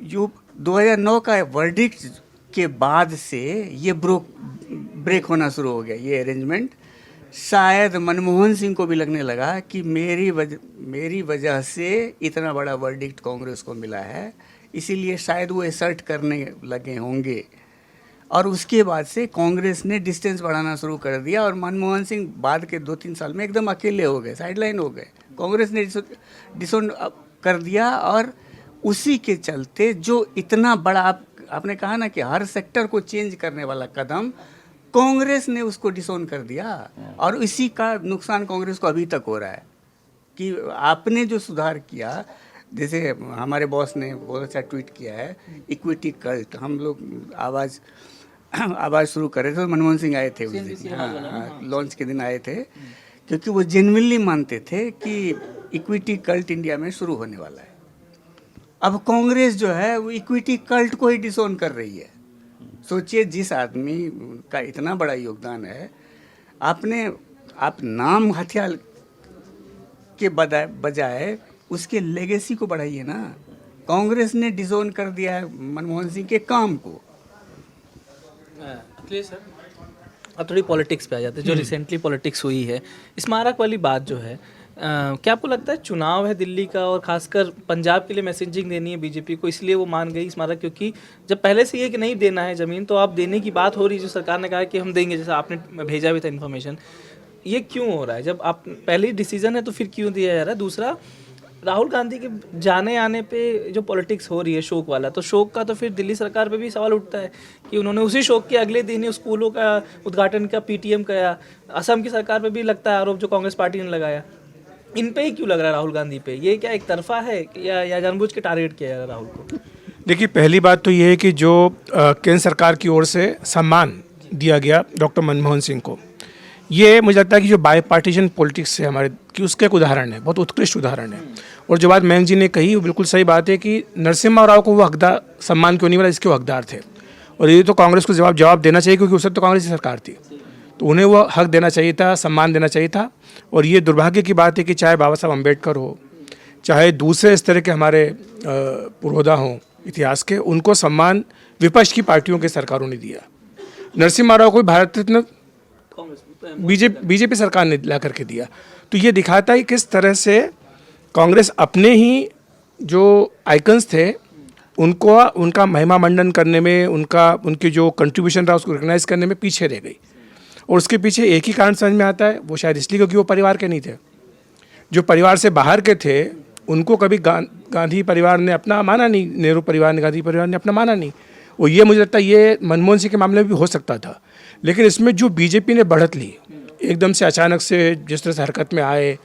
Speaker 4: 2009 का वर्डिक्ट के बाद से ये ब्रेक होना शुरू हो गया, ये अरेंजमेंट। शायद मनमोहन सिंह को भी लगने लगा कि मेरी वजह से इतना बड़ा वर्डिक्ट कांग्रेस को मिला है, इसीलिए शायद वो असर्ट करने लगे होंगे। और उसके बाद से कांग्रेस ने डिस्टेंस बढ़ाना शुरू कर दिया और मनमोहन सिंह बाद के 2-3 साल में एकदम अकेले हो गए, साइडलाइन हो गए। कांग्रेस ने डिसोन कर दिया और उसी के चलते जो इतना बड़ा, आपने कहा ना कि हर सेक्टर को चेंज करने वाला कदम, कांग्रेस ने उसको डिसोन कर दिया। और इसी का नुकसान कांग्रेस को अभी तक हो रहा है कि आपने जो सुधार किया, जैसे हमारे बॉस ने बहुत अच्छा ट्वीट किया है, इक्विटी कल्ट। हम लोग आवाज़ शुरू कर रहे थे तो मनमोहन सिंह आए थे उस दिन, हाँ, लॉन्च के दिन आए थे, क्योंकि वो जेन्युइनली मानते थे कि इक्विटी कल्ट इंडिया में शुरू होने वाला है। अब कांग्रेस जो है वो इक्विटी कल्ट को ही डिसोन कर रही है। सोचिए, जिस आदमी का इतना बड़ा योगदान है, आप नाम हथियार के बजाय उसके लेगेसी को बढ़ाइए ना। कांग्रेस ने डिसोन कर दिया है मनमोहन सिंह के काम को।
Speaker 7: सर, अब थोड़ी पॉलिटिक्स पे आ जाते हैं, जो रिसेंटली पॉलिटिक्स हुई है, स्मारक वाली बात जो है, क्या आपको लगता है चुनाव है दिल्ली का और खासकर पंजाब के लिए मैसेजिंग देनी है बीजेपी को, इसलिए वो मान गई स्मारक? क्योंकि जब पहले से ये कि नहीं देना है ज़मीन, तो आप देने की बात हो रही है, जो सरकार ने कहा कि हम देंगे, जैसा आपने भेजा भी था इन्फॉर्मेशन। ये क्यों हो रहा है? जब आप पहले डिसीजन है तो फिर क्यों दिया जा रहा है? दूसरा, राहुल गांधी के जाने आने पे जो पॉलिटिक्स हो रही है शोक वाला, तो शोक का तो फिर दिल्ली सरकार पे भी सवाल उठता है कि उन्होंने उसी शोक के अगले दिन ही स्कूलों का उद्घाटन का पीटीएम किया। असम की सरकार पे भी लगता है आरोप, जो कांग्रेस पार्टी ने लगाया। इन पे ही क्यों लग रहा है राहुल गांधी पे? ये क्या एक तरफा है या जानबूझ के टारगेट किया जा रहा है राहुल को?
Speaker 5: देखिए, पहली बात तो ये है कि जो केंद्र सरकार की ओर से सम्मान दिया गया डॉक्टर मनमोहन सिंह को, ये मुझे लगता है कि जो बाई पार्टीशन पॉलिटिक्स है हमारे की, उसका एक उदाहरण है, बहुत उत्कृष्ट उदाहरण है। और जो बात मयंक जी ने कही वो बिल्कुल सही बात है कि नरसिम्हा राव को वो हकदार सम्मान क्यों नहीं मिला जिसके वो हकदार थे। और ये तो कांग्रेस को जवाब देना चाहिए, क्योंकि उस वक्त तो कांग्रेस की सरकार थी, तो उन्हें वो हक देना चाहिए था, सम्मान देना चाहिए था। और ये दुर्भाग्य की बात है कि चाहे बाबा साहब अम्बेडकर हो, चाहे दूसरे इस तरह के हमारे पुरोधा हों इतिहास के, उनको सम्मान विपक्ष की पार्टियों के सरकारों ने दिया। नरसिम्हा राव को भारत रत्न बीजेपी सरकार ने ला करके दिया। तो ये दिखाता है किस तरह से कांग्रेस अपने ही जो आइकन्स थे उनको, उनका महिमा मंडन करने में, उनकी जो कंट्रीब्यूशन रहा उसको रिकग्नाइज करने में पीछे रह गई। और उसके पीछे एक ही कारण समझ में आता है, वो शायद इसलिए क्योंकि वो परिवार के नहीं थे। जो परिवार से बाहर के थे उनको कभी गांधी परिवार ने अपना माना नहीं, नेहरू परिवार ने, गांधी परिवार ने अपना माना नहीं। और ये मुझे लगता है ये मनमोहन सिंह के मामले में भी हो सकता था। लेकिन इसमें जो बीजेपी ने बढ़त ली, एकदम से अचानक से जिस तरह से हरकत में आए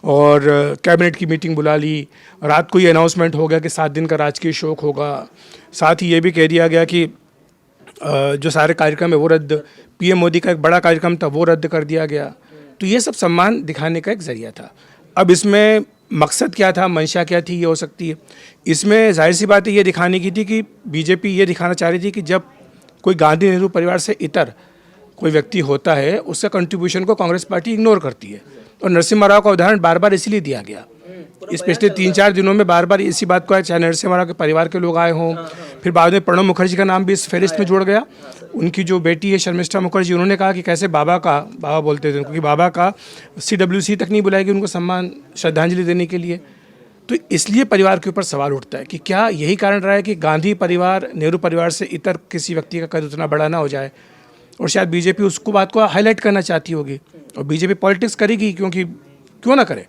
Speaker 5: और कैबिनेट की मीटिंग बुला ली, रात को ये अनाउंसमेंट हो गया कि 7 दिन का राजकीय शोक होगा, साथ ही ये भी कह दिया गया कि जो सारे कार्यक्रम है वो रद्द, पीएम मोदी का एक बड़ा कार्यक्रम था वो रद्द कर दिया गया। तो ये सब सम्मान दिखाने का एक जरिया था। अब इसमें मकसद क्या था, मंशा क्या थी, ये हो सकती है। इसमें जाहिर सी बात है ये दिखाने की थी कि बीजेपी ये दिखाना चाह रही थी कि जब कोई गांधी नेहरू परिवार से इतर कोई व्यक्ति होता है उसका कंट्रीब्यूशन को कांग्रेस पार्टी इग्नोर करती है। और नरसिम्हा राव का उदाहरण बार बार इसलिए दिया गया, इस पिछले 3-4 दिनों में बार बार इसी बात को आया, चाहे नरसिम्हा राव के परिवार के लोग आए हों, फिर बाद में प्रणब मुखर्जी का नाम भी इस फहरिस्त में जुड़ गया। उनकी जो बेटी है शर्मिष्ठा मुखर्जी, उन्होंने कहा कि कैसे बाबा बोलते थे उनको, कि बाबा का CWC तक नहीं बुलाएगी उनको सम्मान श्रद्धांजलि देने के लिए। तो इसलिए परिवार के ऊपर सवाल उठता है कि क्या यही कारण रहा है कि गांधी परिवार नेहरू परिवार से इतर किसी व्यक्ति का कद उतना बड़ा ना हो जाए, और शायद बीजेपी उसको बात को हाईलाइट करना चाहती होगी। और बीजेपी पॉलिटिक्स करेगी, क्योंकि क्यों ना करे,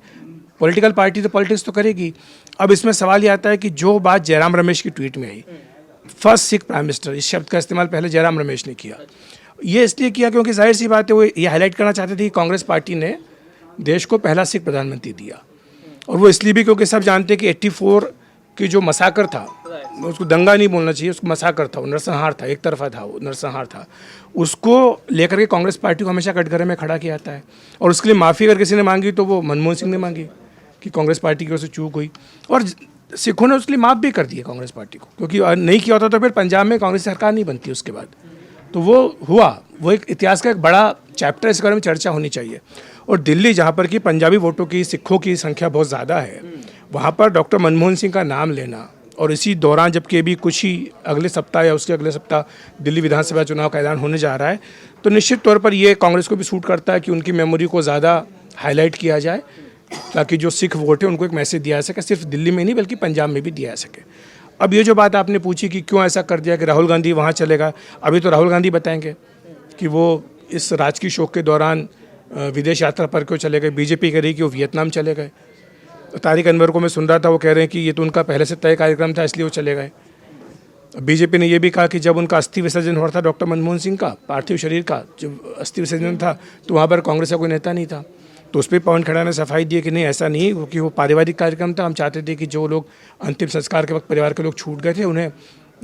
Speaker 5: पॉलिटिकल पार्टी तो पॉलिटिक्स तो करेगी। अब इसमें सवाल ये आता है कि जो बात जयराम रमेश की ट्वीट में आई, फर्स्ट सिख प्राइम मिनिस्टर, इस शब्द का इस्तेमाल पहले जयराम रमेश ने किया। ये इसलिए किया क्योंकि जाहिर सी बात है वो ये हाईलाइट करना चाहते थे कि कांग्रेस पार्टी ने देश को पहला सिख प्रधानमंत्री दिया। और वो इसलिए भी क्योंकि सब जानते हैं कि 84 की जो मसाकर था, उसको दंगा नहीं बोलना चाहिए, उसको मसाकर था, वो नरसंहार था, एक तरफा था, वो नरसंहार था, उसको लेकर के कांग्रेस पार्टी को हमेशा कटघरे में खड़ा किया जाता है। और उसके लिए माफ़ी अगर किसी ने मांगी तो वो मनमोहन सिंह ने मांगी कि कांग्रेस पार्टी की ओर से चूक हुई, और सिखों ने उसके लिए माफ़ भी कर दिया कांग्रेस पार्टी को, क्योंकि नहीं किया होता तो फिर पंजाब में कांग्रेस सरकार नहीं बनती उसके बाद। तो वो हुआ, वो एक इतिहास का एक बड़ा चैप्टर, इस बारे में चर्चा होनी चाहिए। और दिल्ली, जहाँ पर कि पंजाबी वोटों की, सिखों की संख्या बहुत ज़्यादा है, वहाँ पर डॉक्टर मनमोहन सिंह का नाम लेना, और इसी दौरान जबकि अभी कुछ ही अगले सप्ताह या उसके अगले सप्ताह दिल्ली विधानसभा चुनाव का ऐलान होने जा रहा है, तो निश्चित तौर पर ये कांग्रेस को भी सूट करता है कि उनकी मेमोरी को ज़्यादा हाईलाइट किया जाए, ताकि जो सिख वोट है उनको एक मैसेज दिया जा सके, सिर्फ दिल्ली में नहीं बल्कि पंजाब में भी दिया जा सके। अब ये जो बात आपने पूछी कि क्यों ऐसा कर दिया कि राहुल गांधी वहाँ चलेगा, अभी तो राहुल गांधी बताएंगे कि वो इस राजकीय शोक के दौरान विदेश यात्रा पर क्यों चले गए। बीजेपी कह रही कि वो वियतनाम चले गए, तारिक अनवर को मैं सुन रहा था, वो कह रहे हैं कि ये तो उनका पहले से तय कार्यक्रम था इसलिए वो चले गए। बीजेपी ने ये भी कहा कि जब उनका अस्थि विसर्जन हो रहा था डॉक्टर मनमोहन सिंह का, पार्थिव शरीर का जब अस्थि विसर्जन था, तो वहाँ पर कांग्रेस का कोई नेता नहीं था। तो उस पर पवन खेड़ा ने सफाई दी कि नहीं ऐसा नहीं, क्योंकि वो पारिवारिक कार्यक्रम था, हम चाहते थे कि जो लोग अंतिम संस्कार के वक्त परिवार के लोग छूट गए थे उन्हें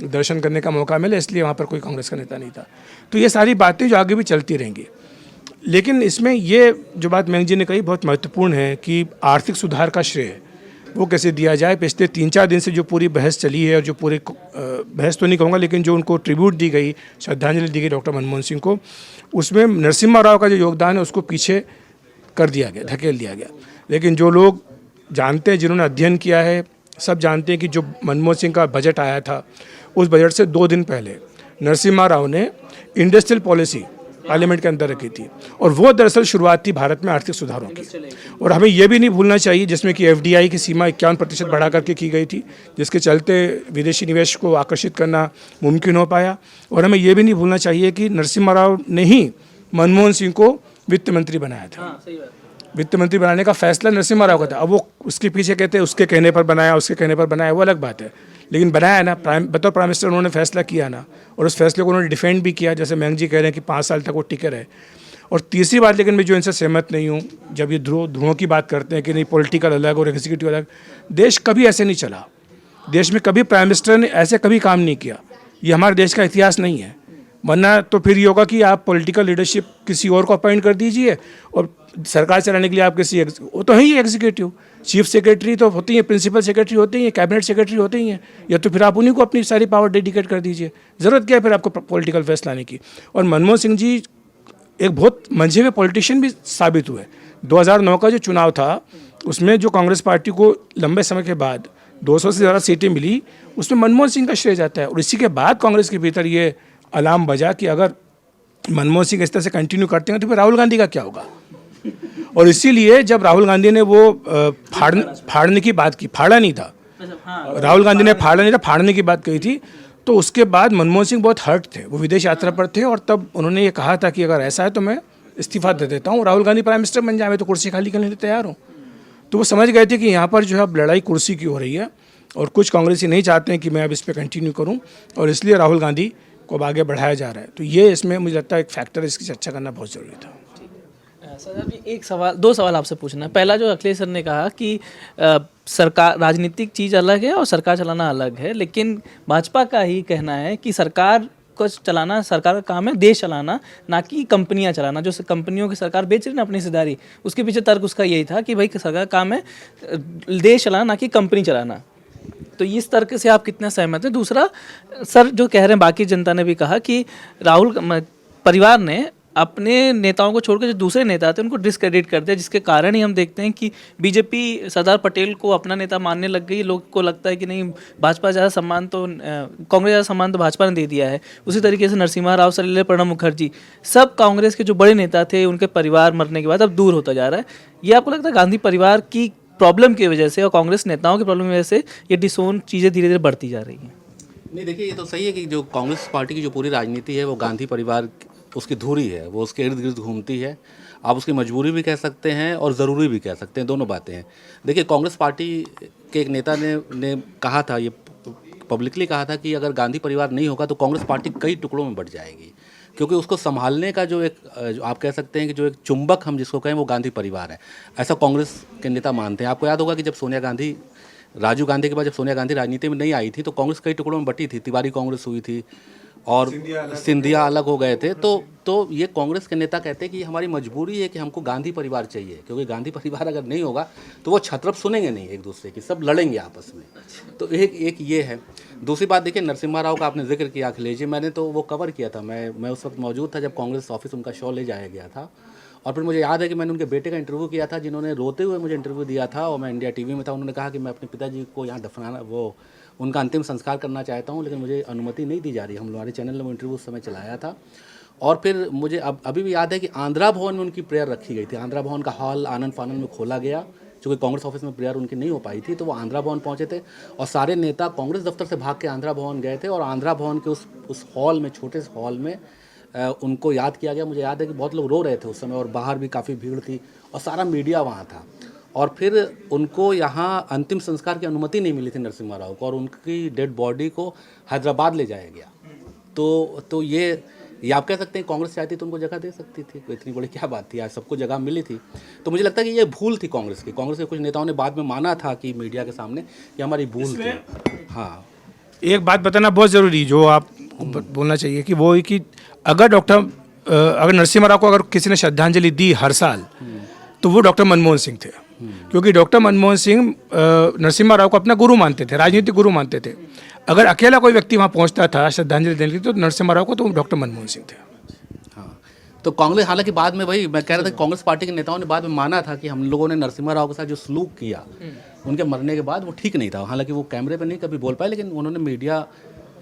Speaker 5: दर्शन करने का मौका मिले, इसलिए वहाँ पर कोई कांग्रेस का नेता नहीं था। तो ये सारी बातें जो आगे भी चलती रहेंगी, लेकिन इसमें ये जो बात मयंक जी ने कही बहुत महत्वपूर्ण है कि आर्थिक सुधार का श्रेय वो कैसे दिया जाए। पिछले 3-4 दिन से जो पूरी बहस चली है, और जो पूरी बहस तो नहीं कहूँगा, लेकिन जो उनको ट्रिब्यूट दी गई, श्रद्धांजलि दी गई डॉक्टर मनमोहन सिंह को, उसमें नरसिम्हा राव का जो योगदान है उसको पीछे कर दिया गया, धकेल दिया गया। लेकिन जो लोग जानते हैं, जिन्होंने अध्ययन किया है, सब जानते हैं कि जो मनमोहन सिंह का बजट आया था, उस बजट से 2 दिन पहले नरसिम्हा राव ने इंडस्ट्रियल पॉलिसी पार्लियामेंट के अंदर रखी थी, और वो दरअसल शुरुआत थी भारत में आर्थिक सुधारों की। और हमें ये भी नहीं भूलना चाहिए, जिसमें कि FDI की सीमा 51% बढ़ा करके की गई थी, जिसके चलते विदेशी निवेश को आकर्षित करना मुमकिन हो पाया। और हमें ये भी नहीं भूलना चाहिए कि नरसिम्हा राव ने ही मनमोहन सिंह को वित्त मंत्री बनाया था। वित्त मंत्री बनाने का फैसला नरसिम्हा राव का था। अब वो उसके पीछे कहते हैं उसके कहने पर बनाया, उसके कहने पर बनाया, वो अलग बात है, लेकिन बनाया ना, बतौर प्राइम मिनिस्टर उन्होंने फैसला किया ना, और उस फैसले को उन्होंने डिफेंड भी किया, जैसे मयंक जी कह रहे हैं कि 5 साल तक वो टिके रहे। और तीसरी बात, लेकिन मैं जो इनसे सहमत नहीं हूँ, जब ये ध्रुवों की बात करते हैं कि नहीं पॉलिटिकल अलग और एग्जीक्यूटिव अलग, देश कभी ऐसे नहीं चला। देश में कभी प्राइम मिनिस्टर ने ऐसे कभी काम नहीं किया, ये हमारे देश का इतिहास नहीं है। वरना तो फिर ये होगा कि आप पॉलिटिकल लीडरशिप किसी और को अपॉइंट कर दीजिए, और सरकार चलाने के लिए आप किसी, वो तो है ही एग्जीक्यूटिव, चीफ सेक्रेटरी तो होती हैं, प्रिंसिपल सेक्रेटरी होते ही हैं, कैबिनेट सेक्रेटरी होते ही हैं, या तो फिर आप उन्हीं को अपनी सारी पावर डेडिकेट कर दीजिए। ज़रूरत क्या है फिर आपको पॉलिटिकल फैसला लाने की। और मनमोहन सिंह जी एक बहुत मंझे हुए पॉलिटिशियन भी साबित हुए। 2009 का जो चुनाव था, उसमें जो कांग्रेस पार्टी को लंबे समय के बाद 200 से ज़्यादा सीटें मिली, उसमें मनमोहन सिंह का श्रेय जाता है। और इसी के बाद कांग्रेस के भीतर ये अलार्म बजा कि अगर मनमोहन सिंह इस तरह से कंटिन्यू करते हैं तो फिर राहुल गांधी का क्या होगा। और इसीलिए जब राहुल गांधी ने वो फाड़ने की बात की, फाड़ा नहीं था, राहुल गांधी ने फाड़ा नहीं था, फाड़ने की बात कही थी, तो उसके बाद मनमोहन सिंह बहुत हर्ट थे, वो विदेश यात्रा पर थे, और तब उन्होंने ये कहा था कि अगर ऐसा है तो मैं इस्तीफा दे देता हूँ, राहुल गांधी प्राइम मिनिस्टर बन जाए, मैं तो कुर्सी खाली करने के लिए तैयार हूँ। तो वो समझ गए थे कि यहाँ पर जो है अब लड़ाई कुर्सी की हो रही है, और कुछ कांग्रेसी नहीं चाहते हैं कि मैं अब इस पर कंटिन्यू करूँ, और इसलिए राहुल गांधी को अब आगे बढ़ाया जा रहा है। तो ये इसमें मुझे लगता है एक फैक्टर, इसकी चर्चा करना बहुत ज़रूरी था।
Speaker 7: सर जी, दो सवाल आपसे पूछना है। पहला, जो अखिलेश सर ने कहा कि सरकार, राजनीतिक चीज़ अलग है और सरकार चलाना अलग है, लेकिन भाजपा का ही कहना है कि सरकार को चलाना सरकार का काम है, देश चलाना, ना कि कंपनियां चलाना। जो कंपनियों की सरकार बेच रही है ना अपनी हिस्सेदारी, उसके पीछे तर्क उसका यही था कि भाई सरकार का काम है देश चलाना, ना कि कंपनी चलाना। तो इस तर्क से आप कितना सहमत हैं? दूसरा, सर जो कह रहे हैं, बाकी जनता ने भी कहा कि राहुल परिवार ने अपने नेताओं को छोड़कर जो दूसरे नेता थे उनको डिस्क्रेडिट कर दिया, जिसके कारण ही हम देखते हैं कि बीजेपी सरदार पटेल को अपना नेता मानने लग गई। लोग को लगता है कि नहीं, भाजपा ज़्यादा सम्मान तो कांग्रेस ज़्यादा सम्मान तो भाजपा ने दे दिया है। उसी तरीके से नरसिम्हा राव, सलिले, प्रणब मुखर्जी, सब कांग्रेस के जो बड़े नेता थे उनके परिवार मरने के बाद अब दूर होता जा रहा है। ये आपको लगता है गांधी परिवार की प्रॉब्लम की वजह से और कांग्रेस नेताओं की प्रॉब्लम की वजह से ये डिसोन चीज़ें धीरे धीरे बढ़ती जा रही हैं?
Speaker 6: नहीं, देखिए ये तो सही है कि जो कांग्रेस पार्टी की जो पूरी राजनीति है वो गांधी परिवार उसकी धुरी है, वो उसके इर्द गिर्द घूमती है। आप उसकी मजबूरी भी कह सकते हैं और ज़रूरी भी कह सकते हैं, दोनों बातें हैं। देखिए कांग्रेस पार्टी के एक नेता ने कहा था, ये पब्लिकली कहा था कि अगर गांधी परिवार नहीं होगा तो कांग्रेस पार्टी कई टुकड़ों में बट जाएगी, क्योंकि उसको संभालने का जो आप कह सकते हैं कि जो एक चुंबक हम जिसको कहें वो गांधी परिवार है, ऐसा कांग्रेस के नेता मानते हैं। आपको याद होगा कि जब राजीव गांधी के बाद जब सोनिया गांधी राजनीति में नहीं आई थी तो कांग्रेस कई टुकड़ों में बटी थी, तिवारी कांग्रेस हुई थी और सिंधिया अलग हो गए थे। तो ये कांग्रेस के नेता कहते हैं कि हमारी मजबूरी है कि हमको गांधी परिवार चाहिए, क्योंकि गांधी परिवार अगर नहीं होगा तो वो छत्रप सुनेंगे नहीं एक दूसरे की, सब लड़ेंगे आपस में। तो एक ये है। दूसरी बात देखिए, नरसिम्हा राव का आपने जिक्र किया, अखिलेश जी, मैंने तो वो कवर किया था, मैं उस वक्त मौजूद था जब कांग्रेस ऑफिस उनका शो ले जाया गया था। और फिर मुझे याद है कि मैंने उनके बेटे का इंटरव्यू किया था, जिन्होंने रोते हुए मुझे इंटरव्यू दिया था, और मैं इंडिया टीवी में था। उन्होंने कहा कि मैं अपने पिताजी को यहाँ उनका अंतिम संस्कार करना चाहता हूँ, लेकिन मुझे अनुमति नहीं दी जा रही। हमारे चैनल ने वो इंटरव्यू उस समय चलाया था। और फिर मुझे अभी भी याद है कि आंध्रा भवन में उनकी प्रेयर रखी गई थी। आंध्रा भवन का हॉल आनंद फानन में खोला गया, चूँकि कांग्रेस ऑफिस में प्रेयर उनकी नहीं हो पाई थी, तो वो आंध्रा भवन पहुँचे थे और सारे नेता कांग्रेस दफ्तर से भाग के आंध्रा भवन गए थे। और आंध्रा भवन के उस हॉल में, छोटे से हॉल में उनको याद किया गया। मुझे याद है कि बहुत लोग रो रहे थे उस समय और बाहर भी काफ़ी भीड़ थी और सारा मीडिया वहाँ था। और फिर उनको यहाँ अंतिम संस्कार की अनुमति नहीं मिली थी नरसिम्हा राव को, और उनकी डेड बॉडी को हैदराबाद ले जाया गया। तो ये आप कह सकते हैं कांग्रेस चाहती तो उनको जगह दे सकती थी, कोई इतनी बड़ी क्या बात थी, आज सबको जगह मिली थी। तो मुझे लगता है कि ये भूल थी कांग्रेस की। कांग्रेस के कुछ नेताओं ने बाद में माना था कि मीडिया के सामने कि हमारी भूल थी। हाँ,
Speaker 5: एक बात बताना बहुत ज़रूरी जो आप बोलना चाहिए कि वो है कि अगर नरसिम्हा राव को अगर किसी ने श्रद्धांजलि दी हर साल तो वो डॉक्टर मनमोहन सिंह थे, क्योंकि डॉक्टर मनमोहन सिंह नरसिम्हा राव को अपना गुरु मानते थे, राजनीतिक गुरु मानते थे। अगर अकेला कोई व्यक्ति वहाँ पहुँचता था श्रद्धांजलि देने के लिए तो नरसिम्हा राव को तो डॉक्टर मनमोहन सिंह थे।
Speaker 6: हाँ, तो कांग्रेस, हालांकि बाद में वही मैं कह रहा था कि कांग्रेस पार्टी के नेताओं ने बाद में माना था कि हम लोगों ने नरसिम्हा राव के साथ जो सलूक किया उनके मरने के बाद वो ठीक नहीं था। हालांकि वो कैमरे पर नहीं कभी बोल पाए, लेकिन उन्होंने मीडिया,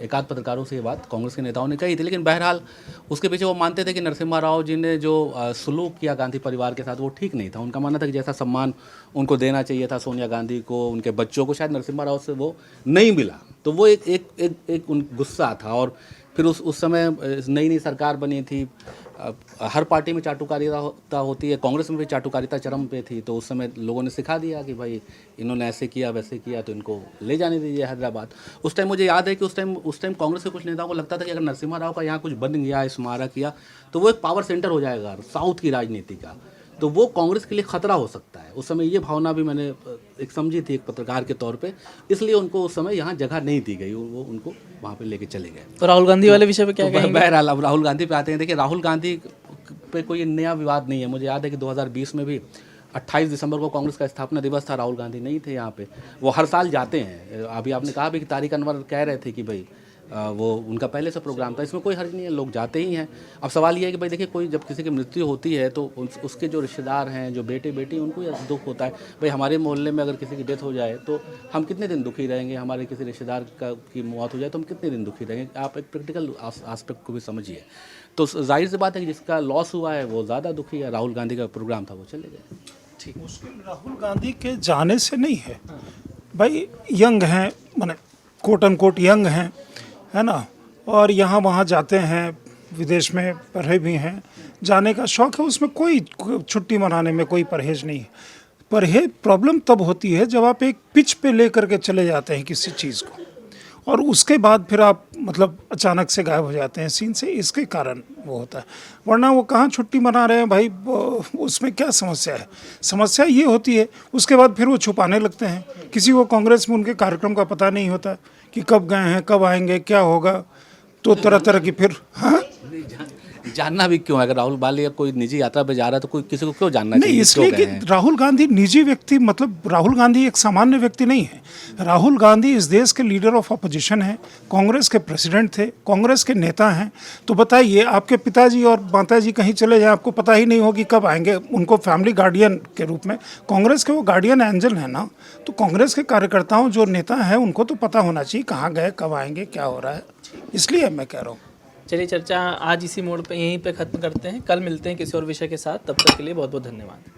Speaker 6: एक आध पत्रकारों से ये बात कांग्रेस के नेताओं ने कही थी। लेकिन बहरहाल उसके पीछे वो मानते थे कि नरसिम्हा राव जी ने जो सलूक किया गांधी परिवार के साथ वो ठीक नहीं था। उनका मानना था कि जैसा सम्मान उनको देना चाहिए था सोनिया गांधी को, उनके बच्चों को, शायद नरसिम्हा राव से वो नहीं मिला। तो वो एक गुस्सा था। और फिर उस समय नई नई सरकार बनी थी, हर पार्टी में चाटुकारिता होती है, कांग्रेस में भी चाटुकारिता चरम पे थी। तो उस समय लोगों ने सिखा दिया कि भाई इन्होंने ऐसे किया वैसे किया तो इनको ले जाने दीजिए हैदराबाद। उस टाइम मुझे याद है कि उस टाइम कांग्रेस के कुछ नेताओं को लगता था कि अगर नरसिम्हा राव का यहाँ कुछ बन गया, स्मारक किया, तो वो एक पावर सेंटर हो जाएगा साउथ की राजनीति का, तो वो कांग्रेस के लिए खतरा हो सकता है। उस समय ये भावना भी मैंने एक समझी थी एक पत्रकार के तौर पे, इसलिए उनको उस समय यहाँ जगह नहीं दी गई, वो उनको वहाँ पे लेके चले गए।
Speaker 7: तो राहुल गांधी वाले विषय पे क्या कहेंगे?
Speaker 6: बहरहाल अब राहुल गांधी पे आते हैं। देखिए राहुल गांधी पे कोई नया विवाद नहीं है। मुझे याद है कि 2020 में भी 28 दिसंबर को कांग्रेस का स्थापना दिवस था, राहुल गांधी नहीं थे यहाँ पे। वो हर साल जाते हैं। अभी आपने कहा भी कि तारिक अनवर कह रहे थे कि भाई वो उनका पहले से प्रोग्राम था, इसमें कोई हर्ज नहीं है, लोग जाते ही हैं। अब सवाल ये है कि भाई देखिए, कोई जब किसी की मृत्यु होती है तो उसके जो रिश्तेदार हैं, जो बेटे बेटी, उनको यह दुख होता है। भाई हमारे मोहल्ले में अगर किसी की डेथ हो जाए तो हम कितने दिन दुखी रहेंगे, हमारे किसी रिश्तेदार की मौत हो जाए तो हम कितने दिन दुखी रहेंगे। आप एक प्रैक्टिकल आस्पेक्ट को भी समझिए। तो जाहिर सी बात है कि जिसका लॉस हुआ है वो ज़्यादा दुखी है। राहुल गांधी का प्रोग्राम था, वो चले गए।
Speaker 3: ठीक, मुश्किल राहुल गांधी के जाने से नहीं है। भाई यंग हैं, माने कोट एंड कोट यंग हैं, है ना, और यहाँ वहाँ जाते हैं, विदेश में पढ़े भी हैं, जाने का शौक़ है, उसमें कोई छुट्टी मनाने में कोई परहेज नहीं है। परहेज प्रॉब्लम तब होती है जब आप एक पिच पे लेकर के चले जाते हैं किसी चीज़ को और उसके बाद फिर आप मतलब अचानक से गायब हो जाते हैं सीन से, इसके कारण वो होता है। वरना वो कहाँ छुट्टी मना रहे हैं भाई, उसमें क्या समस्या है? समस्या ये होती है उसके बाद फिर वो छुपाने लगते हैं। किसी को कांग्रेस में उनके कार्यक्रम का पता नहीं होता कि कब गए हैं, कब आएंगे, क्या होगा। तो तरह तरह की फिर हाँ
Speaker 6: जानना भी क्यों है? अगर राहुल बालिया कोई निजी यात्रा पे जा रहा है तो कोई किसी को क्यों जानना
Speaker 3: नहीं,
Speaker 6: चाहिए?
Speaker 3: इसलिए
Speaker 6: क्यों
Speaker 3: कि
Speaker 6: गए हैं?
Speaker 3: राहुल गांधी निजी व्यक्ति, मतलब राहुल गांधी एक सामान्य व्यक्ति नहीं है। राहुल गांधी इस देश के लीडर ऑफ अपोजिशन है, कांग्रेस के प्रेसिडेंट थे, कांग्रेस के नेता हैं। तो बताइए, आपके पिताजी और माताजी कहीं चले जाएं, आपको पता ही नहीं होगी कब आएंगे। उनको फैमिली गार्डियन के रूप में कांग्रेस के वो गार्डियन एंजल है ना। तो कांग्रेस के कार्यकर्ताओं जो नेता हैं उनको तो पता होना चाहिए कहाँ गए, कब आएंगे, क्या हो रहा है। इसलिए मैं कह रहा हूँ।
Speaker 7: चलिए, चर्चा आज इसी मोड़ पे यहीं पे ख़त्म करते हैं। कल मिलते हैं किसी और विषय के साथ। तब तक के लिए बहुत बहुत धन्यवाद।